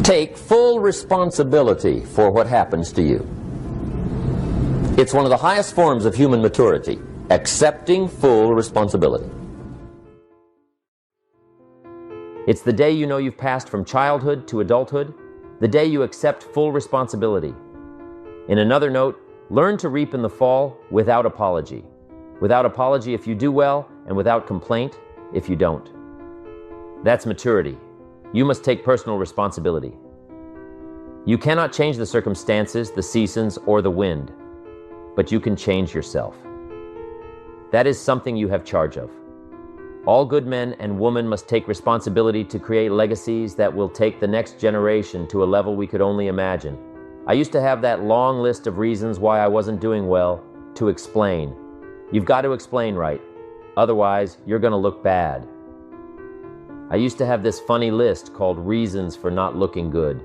Take full responsibility for what happens to you. It's one of the highest forms of human maturity, accepting full responsibility. It's the day you know you've passed from childhood to adulthood, the day you accept full responsibility. In another note, learn to reap in the fall without apology. Without apology if you do well, and without complaint if you don't. That's maturity. You must take personal responsibility. You cannot change the circumstances, the seasons, or the wind, but you can change yourself. That is something you have charge of. All good men and women must take responsibility to create legacies that will take the next generation to a level we could only imagine. I used to have that long list of reasons why I wasn't doing well to explain. You've got to explain right, otherwise you're going to look bad. I used to have this funny list called reasons for not looking good.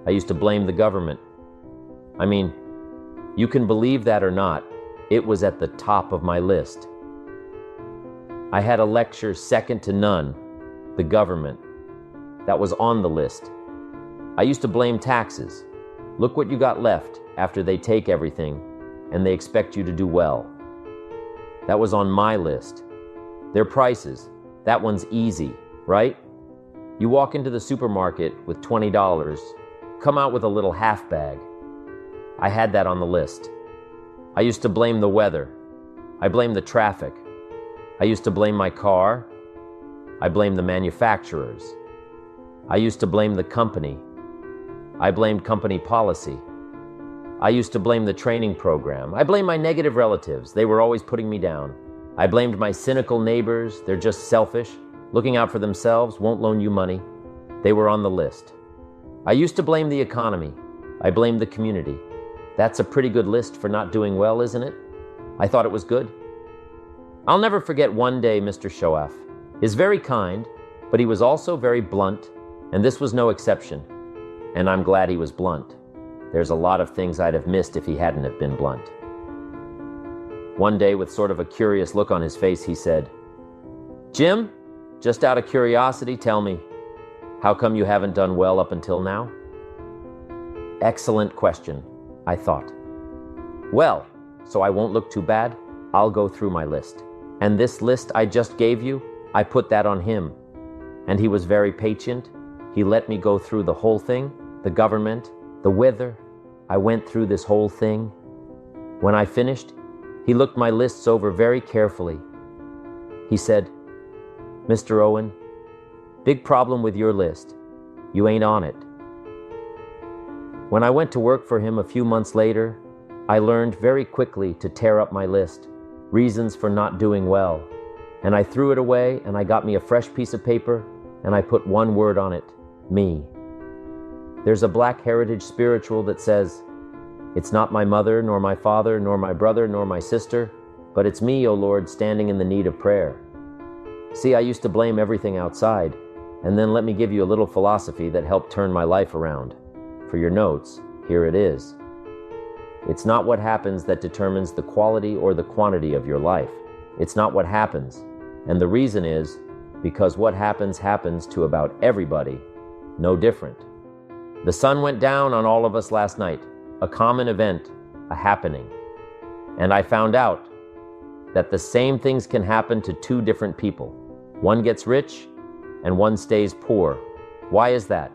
I used to blame the government. I mean, you can believe that or not, it was at the top of my list. I had a lecture second to none, the government. That was on the list. I used to blame taxes. Look what you got left after they take everything and they expect you to do well. That was on my list. Their prices, that one's easy, right? You walk into the supermarket with $20, come out with a little half bag. I had that on the list. I used to blame the weather. I blamed the traffic. I used to blame my car. I blamed the manufacturers. I used to blame the company. I blamed company policy. I used to blame the training program. I blamed my negative relatives. They were always putting me down. I blamed my cynical neighbors. They're just selfish, looking out for themselves, won't loan you money. They were on the list. I used to blame the economy. I blamed the community. That's a pretty good list for not doing well, isn't it? I thought it was good. I'll never forget one day Mr. Shoaf. He's very kind, but he was also very blunt, and this was no exception. And I'm glad he was blunt. There's a lot of things I'd have missed if he hadn't have been blunt. One day, with sort of a curious look on his face, he said, "Jim, just out of curiosity, tell me, how come you haven't done well up until now?" Excellent question, I thought. Well, so I won't look too bad, I'll go through my list. And this list I just gave you, I put that on him. And he was very patient. He let me go through the whole thing, the government, the weather. I went through this whole thing. When I finished, he looked my lists over very carefully. He said, "Mr. Owen, big problem with your list. You ain't on it." When I went to work for him a few months later, I learned very quickly to tear up my list, reasons for not doing well. And I threw it away and I got me a fresh piece of paper and I put one word on it, me. There's a Black heritage spiritual that says, "It's not my mother, nor my father, nor my brother, nor my sister, but it's me, O Lord, standing in the need of prayer." See, I used to blame everything outside, and then let me give you a little philosophy that helped turn my life around. For your notes, here it is. It's not what happens that determines the quality or the quantity of your life. It's not what happens. And the reason is because what happens happens to about everybody, no different. The sun went down on all of us last night, a common event, a happening. And I found out that the same things can happen to two different people. One gets rich and one stays poor. Why is that?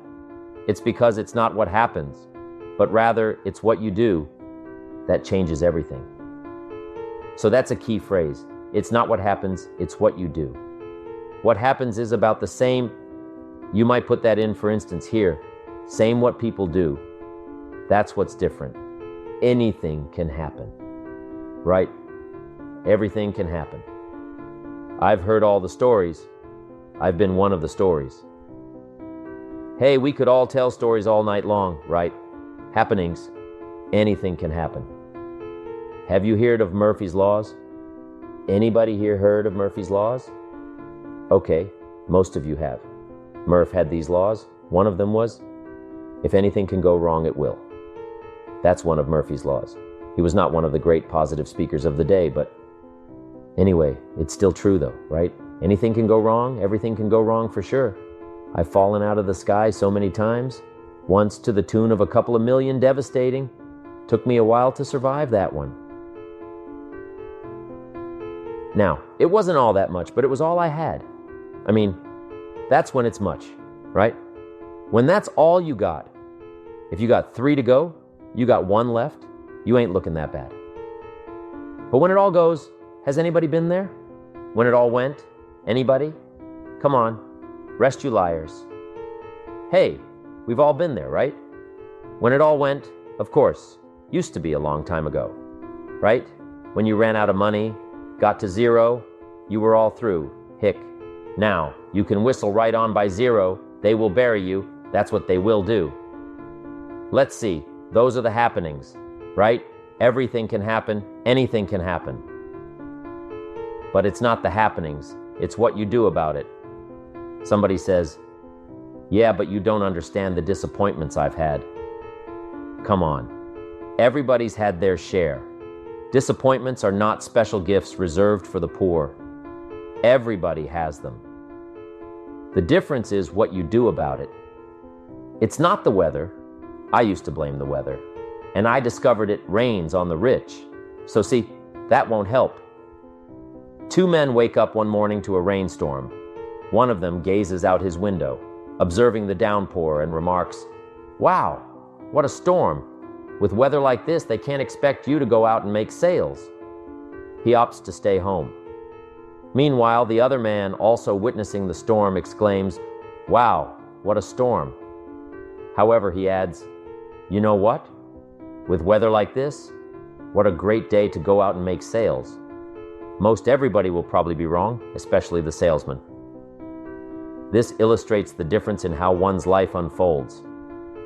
It's because it's not what happens, but rather it's what you do that changes everything. So that's a key phrase. It's not what happens, it's what you do. What happens is about the same. You might put that in, for instance, here. Same what people do. That's what's different. Anything can happen, right? Everything can happen. I've heard all the stories. I've been one of the stories. Hey, we could all tell stories all night long, right? Happenings. Anything can happen. Have you heard of Murphy's Laws? Anybody here heard of Murphy's Laws? Okay, most of you have. Murph had these laws. One of them was, if anything can go wrong, it will. That's one of Murphy's Laws. He was not one of the great positive speakers of the day, but anyway, it's still true though, right? Anything can go wrong, everything can go wrong for sure. I've fallen out of the sky so many times. Once to the tune of a couple of million, devastating. Took me a while to survive that one. Now, it wasn't all that much, but it was all I had. I mean, that's when it's much, right? When that's all you got, if you got 3 to go, you got 1 left, you ain't looking that bad. But when it all goes, has anybody been there? When it all went, anybody? Come on, rest you liars. Hey, we've all been there, right? When it all went, of course, used to be a long time ago, right? When you ran out of money, got to 0, you were all through. Hick. Now, you can whistle right on by 0, they will bury you, that's what they will do. Let's see, those are the happenings, right? Everything can happen, anything can happen. But it's not the happenings, it's what you do about it. Somebody says, yeah, but you don't understand the disappointments I've had. Come on, everybody's had their share. Disappointments are not special gifts reserved for the poor. Everybody has them. The difference is what you do about it. It's not the weather. I used to blame the weather, and I discovered it rains on the rich. So see, that won't help. 2 men wake up one morning to a rainstorm. One of them gazes out his window, observing the downpour, and remarks, "Wow, what a storm. With weather like this, they can't expect you to go out and make sales." He opts to stay home. Meanwhile, the other man, also witnessing the storm, exclaims, "Wow, what a storm." However, he adds, "You know what? With weather like this, what a great day to go out and make sales." Most everybody will probably be wrong, especially the salesman. This illustrates the difference in how one's life unfolds.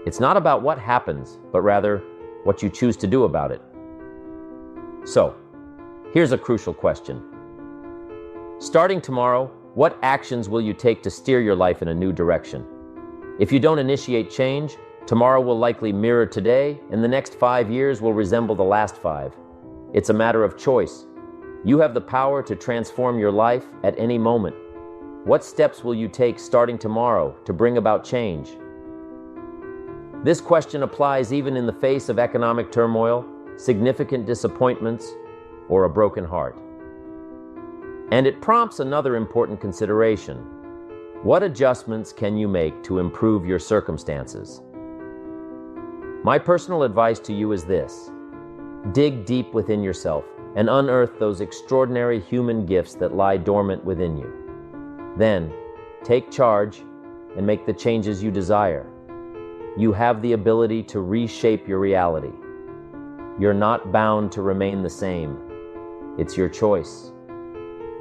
It's not about what happens, but rather what you choose to do about it. So, here's a crucial question. Starting tomorrow, what actions will you take to steer your life in a new direction? If you don't initiate change, tomorrow will likely mirror today, and the next 5 years will resemble the last 5. It's a matter of choice. You have the power to transform your life at any moment. What steps will you take starting tomorrow to bring about change? This question applies even in the face of economic turmoil, significant disappointments, or a broken heart. And it prompts another important consideration. What adjustments can you make to improve your circumstances? My personal advice to you is this: dig deep within yourself and unearth those extraordinary human gifts that lie dormant within you. Then, take charge and make the changes you desire. You have the ability to reshape your reality. You're not bound to remain the same. It's your choice.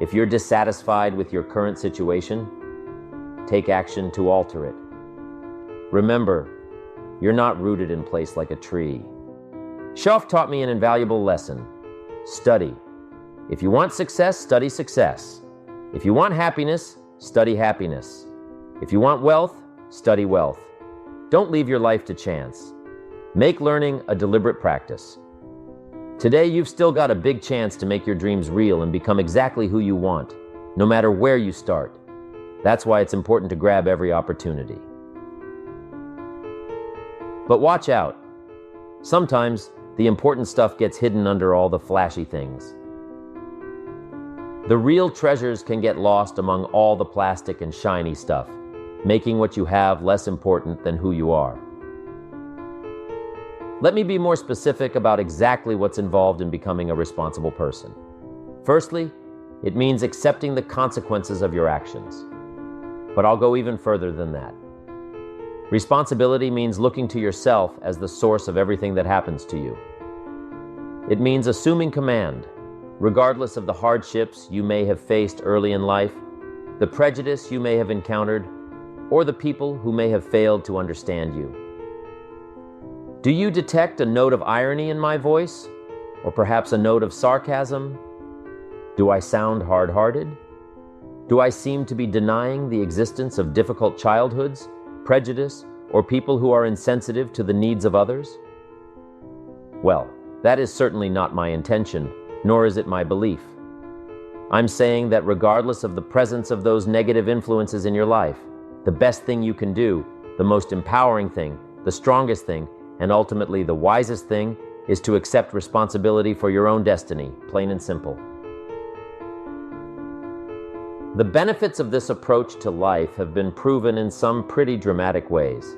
If you're dissatisfied with your current situation, take action to alter it. Remember, you're not rooted in place like a tree. Schoff taught me an invaluable lesson. Study. If you want success, study success. If you want happiness, study happiness. If you want wealth, study wealth. Don't leave your life to chance. Make learning a deliberate practice. Today, you've still got a big chance to make your dreams real and become exactly who you want, no matter where you start. That's why it's important to grab every opportunity. But watch out. Sometimes, the important stuff gets hidden under all the flashy things. The real treasures can get lost among all the plastic and shiny stuff, making what you have less important than who you are. Let me be more specific about exactly what's involved in becoming a responsible person. Firstly, it means accepting the consequences of your actions. But I'll go even further than that. Responsibility means looking to yourself as the source of everything that happens to you. It means assuming command, regardless of the hardships you may have faced early in life, the prejudice you may have encountered, or the people who may have failed to understand you. Do you detect a note of irony in my voice? Or perhaps a note of sarcasm? Do I sound hard-hearted? Do I seem to be denying the existence of difficult childhoods, prejudice, or people who are insensitive to the needs of others? Well, that is certainly not my intention, nor is it my belief. I'm saying that regardless of the presence of those negative influences in your life, the best thing you can do, the most empowering thing, the strongest thing, and ultimately the wisest thing is to accept responsibility for your own destiny, plain and simple. The benefits of this approach to life have been proven in some pretty dramatic ways.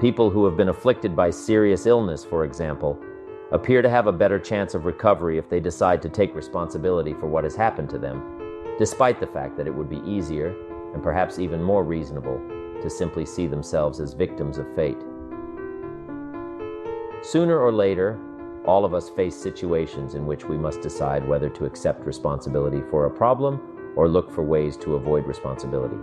People who have been afflicted by serious illness, for example, appear to have a better chance of recovery if they decide to take responsibility for what has happened to them, despite the fact that it would be easier, and perhaps even more reasonable, to simply see themselves as victims of fate. Sooner or later, all of us face situations in which we must decide whether to accept responsibility for a problem or look for ways to avoid responsibility.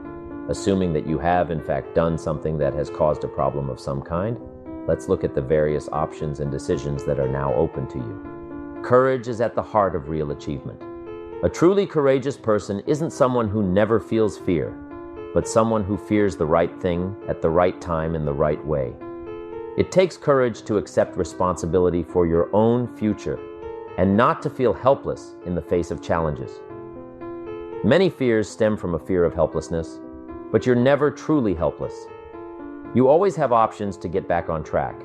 Assuming that you have, in fact, done something that has caused a problem of some kind, let's look at the various options and decisions that are now open to you. Courage is at the heart of real achievement. A truly courageous person isn't someone who never feels fear, but someone who fears the right thing at the right time in the right way. It takes courage to accept responsibility for your own future and not to feel helpless in the face of challenges. Many fears stem from a fear of helplessness, but you're never truly helpless. You always have options to get back on track.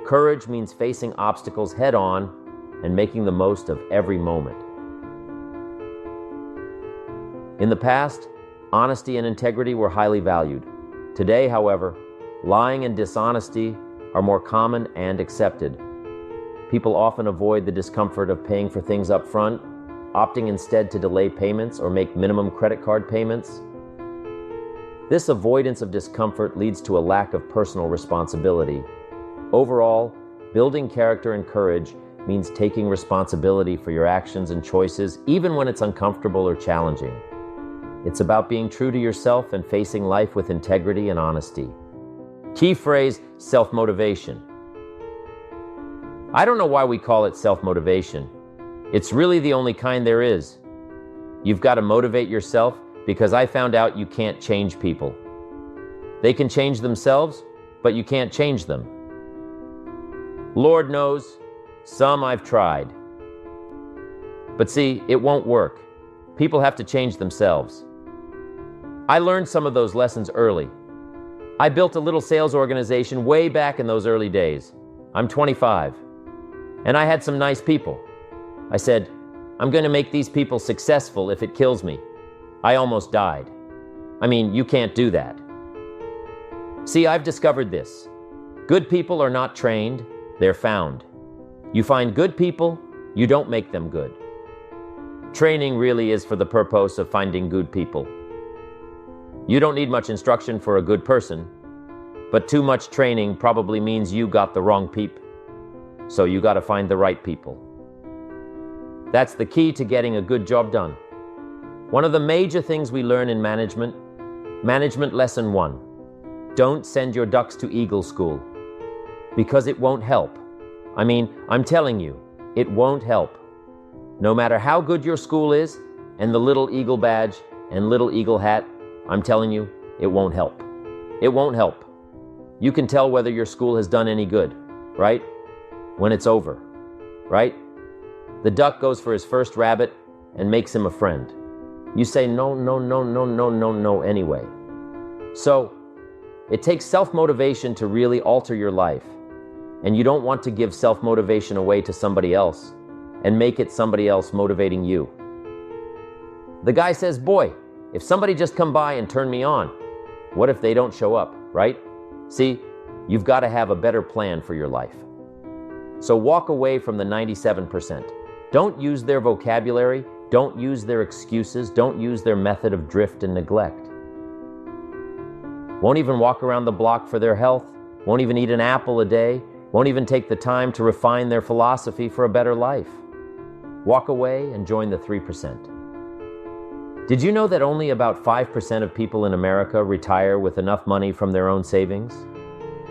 Courage means facing obstacles head on and making the most of every moment. In the past, honesty and integrity were highly valued. Today, however, lying and dishonesty are more common and accepted. People often avoid the discomfort of paying for things up front, opting instead to delay payments or make minimum credit card payments. This avoidance of discomfort leads to a lack of personal responsibility. Overall, building character and courage means taking responsibility for your actions and choices, even when it's uncomfortable or challenging. It's about being true to yourself and facing life with integrity and honesty. Key phrase, self-motivation. I don't know why we call it self-motivation. It's really the only kind there is. You've got to motivate yourself because I found out you can't change people. They can change themselves, but you can't change them. Lord knows, some I've tried. But see, it won't work. People have to change themselves. I learned some of those lessons early. I built a little sales organization way back in those early days. I'm 25, and I had some nice people. I said, I'm going to make these people successful if it kills me. I almost died. I mean, you can't do that. See, I've discovered this. Good people are not trained, they're found. You find good people, you don't make them good. Training really is for the purpose of finding good people. You don't need much instruction for a good person, but too much training probably means you got the wrong peep. So you got to find the right people. That's the key to getting a good job done. One of the major things we learn in management lesson 1, don't send your ducks to Eagle School, because it won't help. I mean, I'm telling you, it won't help. No matter how good your school is, and the little eagle badge and little eagle hat, I'm telling you, it won't help. It won't help. You can tell whether your school has done any good, right? When it's over, right? The duck goes for his first rabbit and makes him a friend. You say no, no, no, no, no, no, no anyway. So, it takes self-motivation to really alter your life. And you don't want to give self-motivation away to somebody else and make it somebody else motivating you. The guy says, boy, if somebody just come by and turn me on, what if they don't show up, right? See, you've got to have a better plan for your life. So walk away from the 97%. Don't use their vocabulary, don't use their excuses, don't use their method of drift and neglect. Won't even walk around the block for their health, won't even eat an apple a day, won't even take the time to refine their philosophy for a better life. Walk away and join the 3%. Did you know that only about 5% of people in America retire with enough money from their own savings?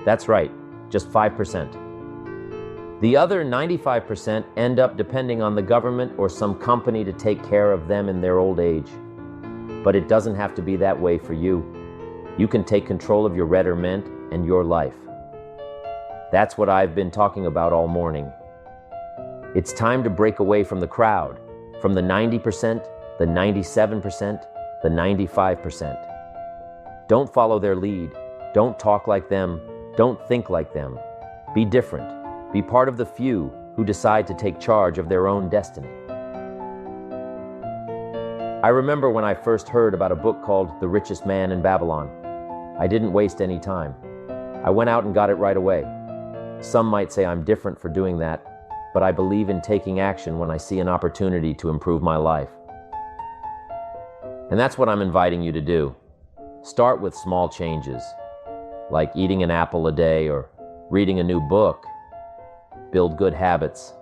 That's right, just 5%. The other 95% end up depending on the government or some company to take care of them in their old age. But it doesn't have to be that way for you. You can take control of your retirement and your life. That's what I've been talking about all morning. It's time to break away from the crowd, from the 90%, the 97%, the 95%. Don't follow their lead. Don't talk like them. Don't think like them. Be different. Be part of the few who decide to take charge of their own destiny. I remember when I first heard about a book called The Richest Man in Babylon. I didn't waste any time. I went out and got it right away. Some might say I'm different for doing that, but I believe in taking action when I see an opportunity to improve my life. And that's what I'm inviting you to do. Start with small changes, like eating an apple a day or reading a new book. Build good habits.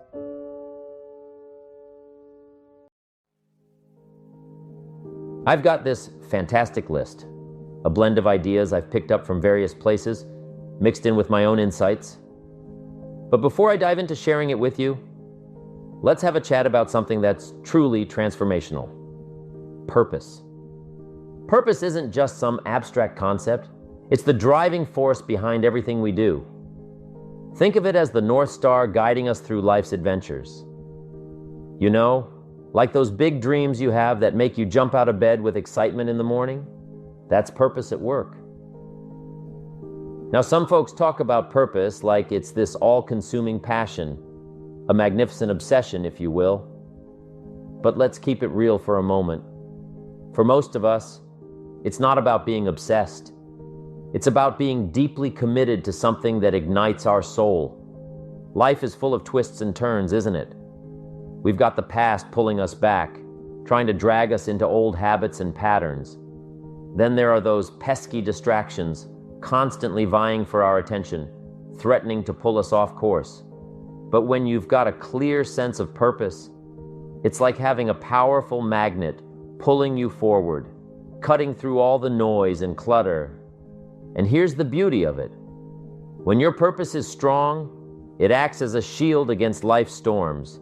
I've got this fantastic list, a blend of ideas I've picked up from various places, mixed in with my own insights. But before I dive into sharing it with you, let's have a chat about something that's truly transformational: purpose. Purpose isn't just some abstract concept. It's the driving force behind everything we do. Think of it as the North Star guiding us through life's adventures. You know, like those big dreams you have that make you jump out of bed with excitement in the morning? That's purpose at work. Now, some folks talk about purpose like it's this all-consuming passion, a magnificent obsession, if you will. But let's keep it real for a moment. For most of us, it's not about being obsessed. It's about being deeply committed to something that ignites our soul. Life is full of twists and turns, isn't it? We've got the past pulling us back, trying to drag us into old habits and patterns. Then there are those pesky distractions, constantly vying for our attention, threatening to pull us off course. But when you've got a clear sense of purpose, it's like having a powerful magnet pulling you forward, cutting through all the noise and clutter. And here's the beauty of it. When your purpose is strong, it acts as a shield against life's storms.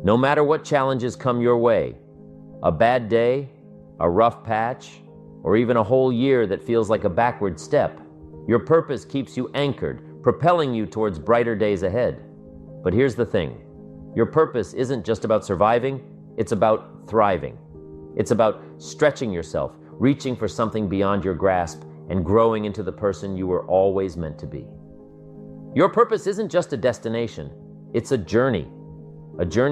No matter what challenges come your way, a bad day, a rough patch, or even a whole year that feels like a backward step, your purpose keeps you anchored, propelling you towards brighter days ahead. But here's the thing. Your purpose isn't just about surviving, it's about thriving. It's about stretching yourself, reaching for something beyond your grasp, and growing into the person you were always meant to be. Your purpose isn't just a destination, it's a journey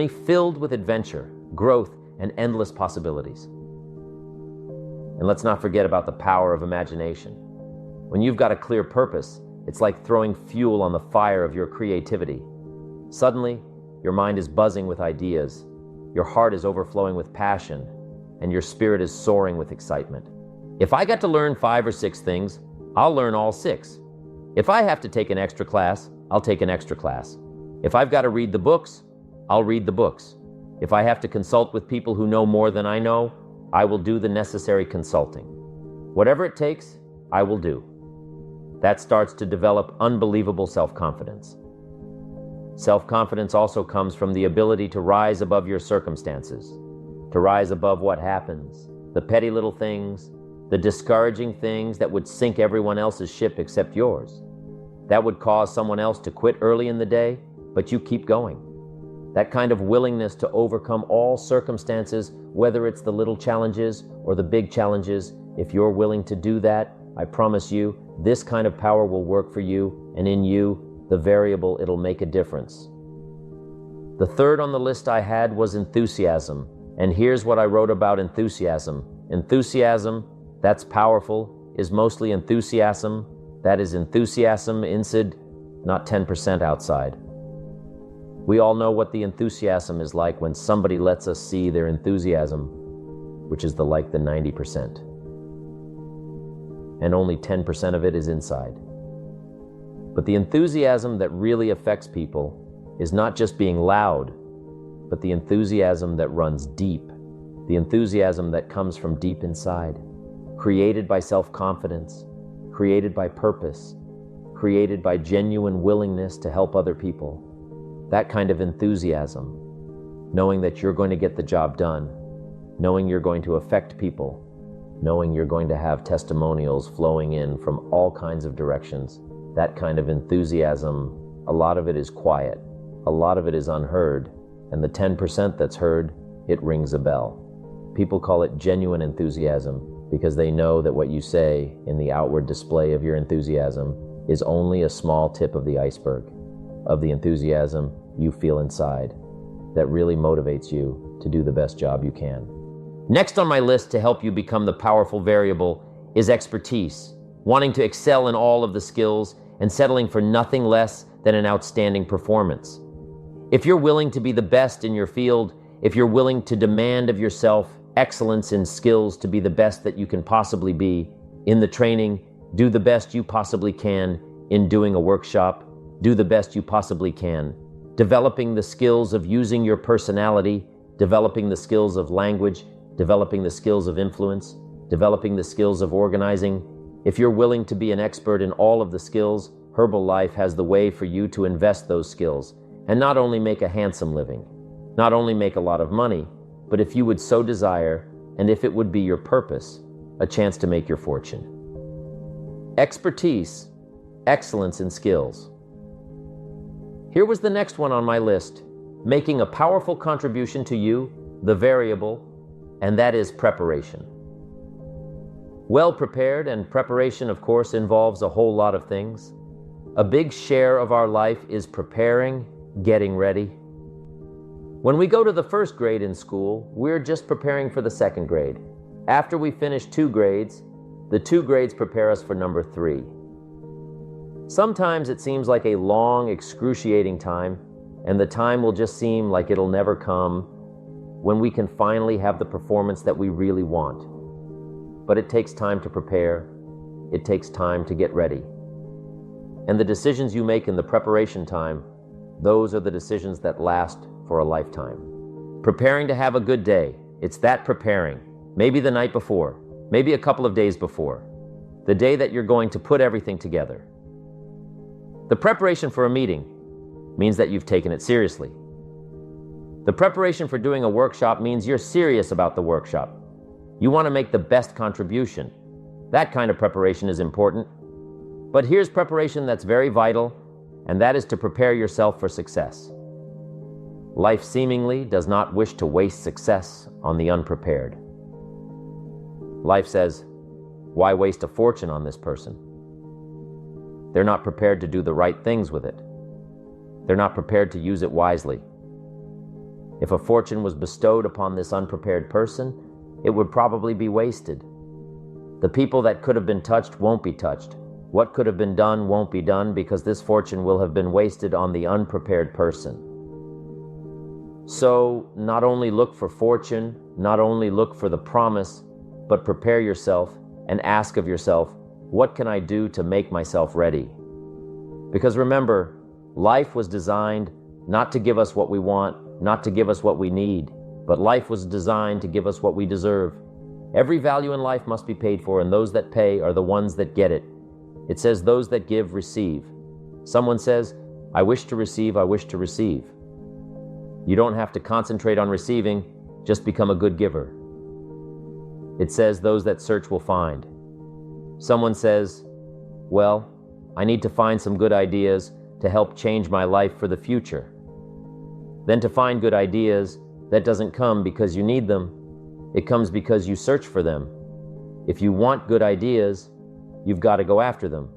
filled with adventure, growth, and endless possibilities. And let's not forget about the power of imagination. When you've got a clear purpose, it's like throwing fuel on the fire of your creativity. Suddenly, your mind is buzzing with ideas, your heart is overflowing with passion, and your spirit is soaring with excitement. If I got to learn 5 or 6 things, I'll learn all 6. If I have to take an extra class, I'll take an extra class. If I've got to read the books, I'll read the books. If I have to consult with people who know more than I know, I will do the necessary consulting. Whatever it takes, I will do. That starts to develop unbelievable self-confidence. Self-confidence also comes from the ability to rise above your circumstances, to rise above what happens, the petty little things, the discouraging things that would sink everyone else's ship except yours. That would cause someone else to quit early in the day, but you keep going. That kind of willingness to overcome all circumstances, whether it's the little challenges or the big challenges, if you're willing to do that, I promise you, this kind of power will work for you, and in you, the variable, it'll make a difference. The third on the list I had was enthusiasm, and here's what I wrote about enthusiasm. Enthusiasm, that's powerful, is mostly enthusiasm. That is enthusiasm inside, not 10% outside. We all know what the enthusiasm is like when somebody lets us see their enthusiasm, which is the 90%. And only 10% of it is inside. But the enthusiasm that really affects people is not just being loud, but the enthusiasm that runs deep, the enthusiasm that comes from deep inside, created by self-confidence, created by purpose, created by genuine willingness to help other people. That kind of enthusiasm, knowing that you're going to get the job done, knowing you're going to affect people, knowing you're going to have testimonials flowing in from all kinds of directions. That kind of enthusiasm, a lot of it is quiet, a lot of it is unheard, and the 10% that's heard, it rings a bell. People call it genuine enthusiasm because they know that what you say in the outward display of your enthusiasm is only a small tip of the iceberg of the enthusiasm you feel inside that really motivates you to do the best job you can. Next on my list to help you become the powerful variable is expertise, wanting to excel in all of the skills and settling for nothing less than an outstanding performance. If you're willing to be the best in your field, if you're willing to demand of yourself excellence in skills to be the best that you can possibly be in the training, do the best you possibly can in doing a workshop, do the best you possibly can, developing the skills of using your personality, developing the skills of language, developing the skills of influence, developing the skills of organizing. If you're willing to be an expert in all of the skills, Herbalife has the way for you to invest those skills and not only make a handsome living, not only make a lot of money, but if you would so desire, and if it would be your purpose, a chance to make your fortune. Expertise, excellence in skills. Here was the next one on my list, making a powerful contribution to you, the variable, and that is preparation. Well prepared, and preparation, of course, involves a whole lot of things. A big share of our life is preparing, getting ready. When we go to the first grade in school, we're just preparing for the second grade. After we finish 2 grades, the 2 grades prepare us for number 3. Sometimes it seems like a long, excruciating time, and the time will just seem like it'll never come when we can finally have the performance that we really want. But it takes time to prepare. It takes time to get ready. And the decisions you make in the preparation time, those are the decisions that last for a lifetime. Preparing to have a good day, it's that preparing. Maybe the night before, maybe a couple of days before, the day that you're going to put everything together. The preparation for a meeting means that you've taken it seriously. The preparation for doing a workshop means you're serious about the workshop. You want to make the best contribution. That kind of preparation is important. But here's preparation that's very vital, and that is to prepare yourself for success. Life seemingly does not wish to waste success on the unprepared. Life says, why waste a fortune on this person? They're not prepared to do the right things with it. They're not prepared to use it wisely. If a fortune was bestowed upon this unprepared person, it would probably be wasted. The people that could have been touched won't be touched. What could have been done won't be done because this fortune will have been wasted on the unprepared person. So, not only look for fortune, not only look for the promise, but prepare yourself and ask of yourself, what can I do to make myself ready? Because remember, life was designed not to give us what we want, not to give us what we need, but life was designed to give us what we deserve. Every value in life must be paid for, and those that pay are the ones that get it. It says those that give receive. Someone says, I wish to receive, I wish to receive. You don't have to concentrate on receiving, just become a good giver. It says those that search will find. Someone says, well, I need to find some good ideas to help change my life for the future. Then to find good ideas, that doesn't come because you need them. It comes because you search for them. If you want good ideas, you've got to go after them.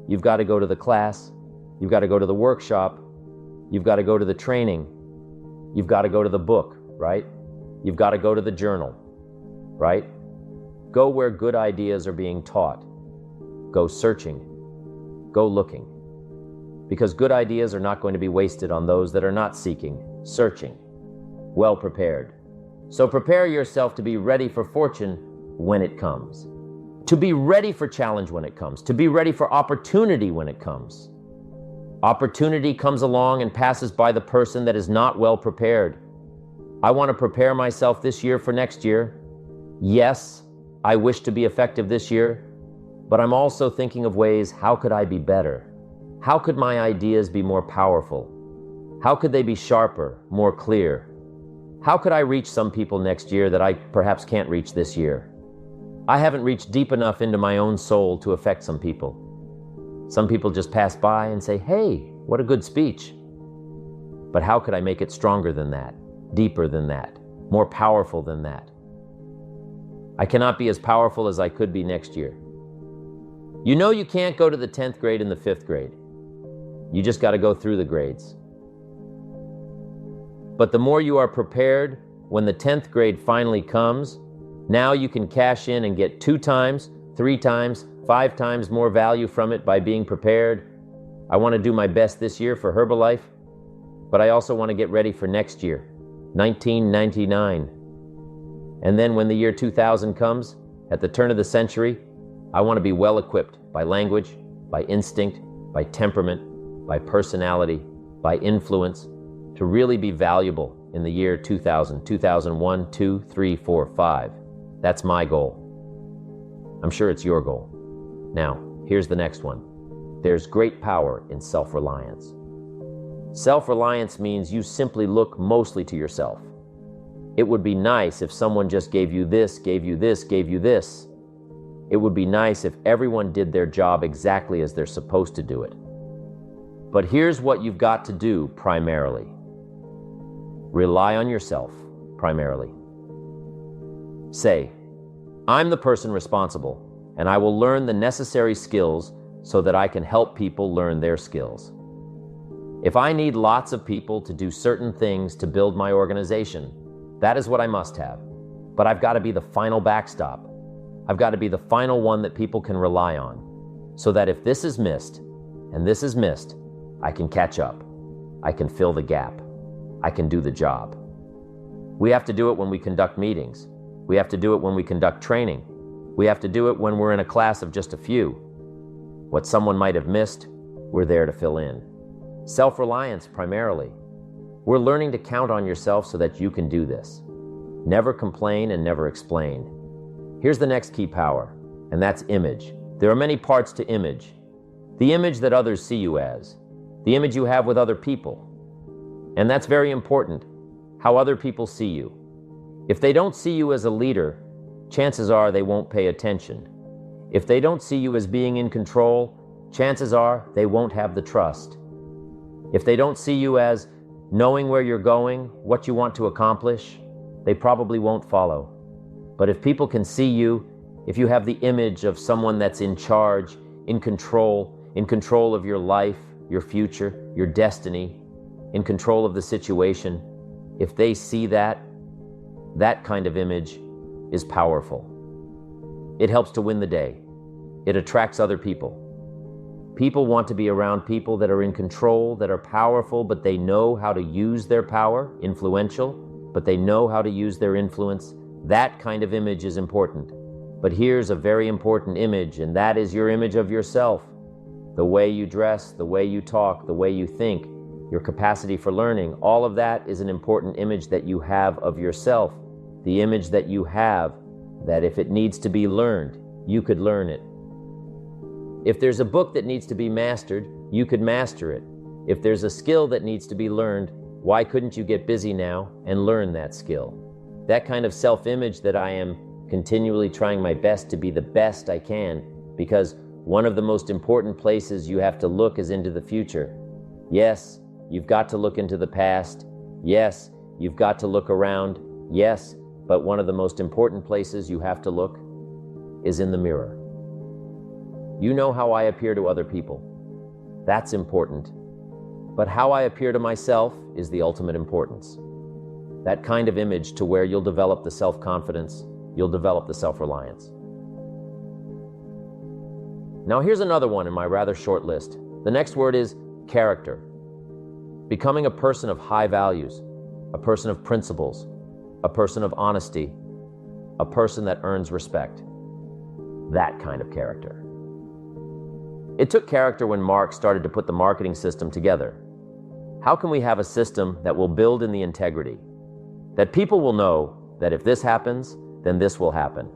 You've got to go to the class. You've got to go to the workshop. You've got to go to the training. You've got to go to the book, right? You've got to go to the journal, right? Go where good ideas are being taught. Go searching. Go looking. Because good ideas are not going to be wasted on those that are not seeking, searching, well prepared. So prepare yourself to be ready for fortune when it comes. To be ready for challenge when it comes. To be ready for opportunity when it comes. Opportunity comes along and passes by the person that is not well prepared. I want to prepare myself this year for next year. Yes, I wish to be effective this year, but I'm also thinking of ways, how could I be better? How could my ideas be more powerful? How could they be sharper, more clear? How could I reach some people next year that I perhaps can't reach this year? I haven't reached deep enough into my own soul to affect some people. Some people just pass by and say, hey, what a good speech. But how could I make it stronger than that, deeper than that, more powerful than that? I cannot be as powerful as I could be next year. You know you can't go to the 10th grade in the 5th grade. You just got to go through the grades. But the more you are prepared, when the 10th grade finally comes, now you can cash in and get 2 times, 3 times, 5 times more value from it by being prepared. I want to do my best this year for Herbalife, but I also want to get ready for next year, 1999. And then when the year 2000 comes, at the turn of the century, I want to be well equipped by language, by instinct, by temperament, by personality, by influence, to really be valuable in the year 2000, 2001, 2, 3, 4, 5. That's my goal. I'm sure it's your goal. Now, here's the next one. There's great power in self-reliance. Self-reliance means you simply look mostly to yourself. It would be nice if someone just gave you this, gave you this, gave you this. It would be nice if everyone did their job exactly as they're supposed to do it. But here's what you've got to do primarily. Rely on yourself primarily. Say, I'm the person responsible, and I will learn the necessary skills so that I can help people learn their skills. If I need lots of people to do certain things to build my organization, that is what I must have. But I've got to be the final backstop. I've got to be the final one that people can rely on, so that if this is missed and this is missed, I can catch up. I can fill the gap. I can do the job. We have to do it when we conduct meetings. We have to do it when we conduct training. We have to do it when we're in a class of just a few. What someone might have missed, we're there to fill in. Self-reliance primarily. We're learning to count on yourself so that you can do this. Never complain and never explain. Here's the next key power, and that's image. There are many parts to image. The image that others see you as, the image you have with other people. And that's very important, how other people see you. If they don't see you as a leader, chances are they won't pay attention. If they don't see you as being in control, chances are they won't have the trust. If they don't see you as knowing where you're going, what you want to accomplish, they probably won't follow. But if people can see you, if you have the image of someone that's in charge, in control of your life, your future, your destiny, in control of the situation, if they see that, that kind of image is powerful. It helps to win the day. It attracts other people. People want to be around people that are in control, that are powerful, but they know how to use their power, influential, but they know how to use their influence. That kind of image is important. But here's a very important image, and that is your image of yourself. The way you dress, the way you talk, the way you think, your capacity for learning, all of that is an important image that you have of yourself. The image that you have, that if it needs to be learned, you could learn it. If there's a book that needs to be mastered, you could master it. If there's a skill that needs to be learned, why couldn't you get busy now and learn that skill? That kind of self-image that I am continually trying my best to be the best I can, because one of the most important places you have to look is into the future. Yes, you've got to look into the past. Yes, you've got to look around. Yes, but one of the most important places you have to look is in the mirror. You know how I appear to other people. That's important. But how I appear to myself is the ultimate importance. That kind of image to where you'll develop the self-confidence, you'll develop the self-reliance. Now here's another one in my rather short list. The next word is character. Becoming a person of high values, a person of principles, a person of honesty, a person that earns respect. That kind of character. It took character when Mark started to put the marketing system together. How can we have a system that will build in the integrity? That people will know that if this happens, then this will happen.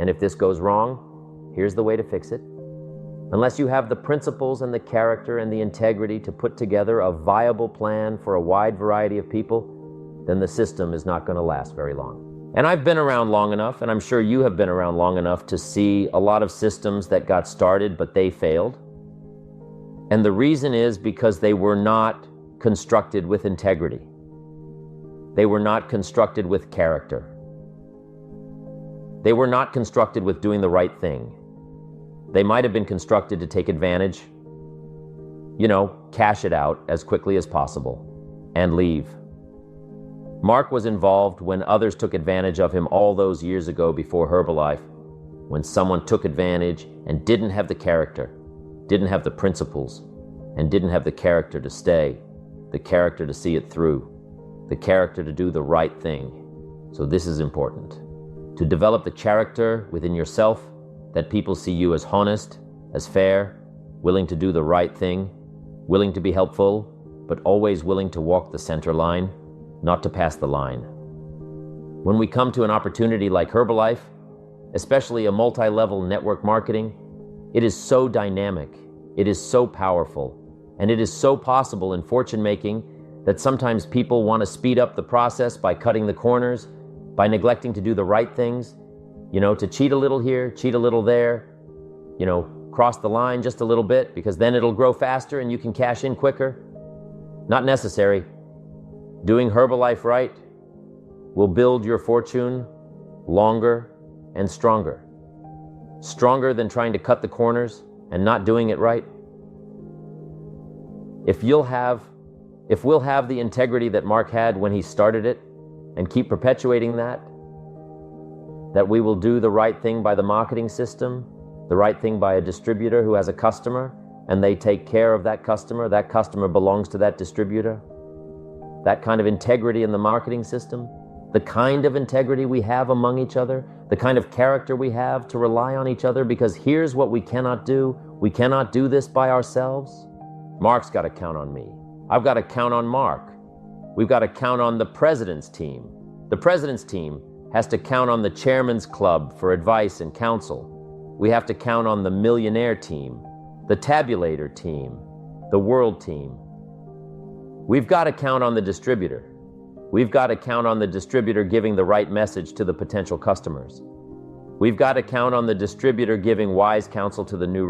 And if this goes wrong, here's the way to fix it. Unless you have the principles and the character and the integrity to put together a viable plan for a wide variety of people, then the system is not going to last very long. And I've been around long enough, and I'm sure you have been around long enough to see a lot of systems that got started, but they failed. And the reason is because they were not constructed with integrity. They were not constructed with character. They were not constructed with doing the right thing. They might have been constructed to take advantage, cash it out as quickly as possible, and leave. Mark was involved when others took advantage of him all those years ago before Herbalife, when someone took advantage and didn't have the character, didn't have the principles, and didn't have the character to stay, the character to see it through, the character to do the right thing. So this is important. To develop the character within yourself that people see you as honest, as fair, willing to do the right thing, willing to be helpful, but always willing to walk the center line, not to pass the line. When we come to an opportunity like Herbalife, especially a multi-level network marketing, it is so dynamic, it is so powerful, and it is so possible in fortune making that sometimes people want to speed up the process by cutting the corners, by neglecting to do the right things, to cheat a little here, cheat a little there, cross the line just a little bit because then it'll grow faster and you can cash in quicker. Not necessary. Doing Herbalife right will build your fortune longer and stronger. Stronger than trying to cut the corners and not doing it right. If we'll have the integrity that Mark had when he started it and keep perpetuating that we will do the right thing by the marketing system, the right thing by a distributor who has a customer, and they take care of that customer belongs to that distributor. That kind of integrity in the marketing system, the kind of integrity we have among each other, the kind of character we have to rely on each other, because here's what we cannot do. We cannot do this by ourselves. Mark's got to count on me. I've got to count on Mark. We've got to count on the president's team. The president's team has to count on the chairman's club for advice and counsel. We have to count on the millionaire team, the tabulator team, the world team. We've got to count on the distributor. We've got to count on the distributor giving the right message to the potential customers. We've got to count on the distributor giving wise counsel to the new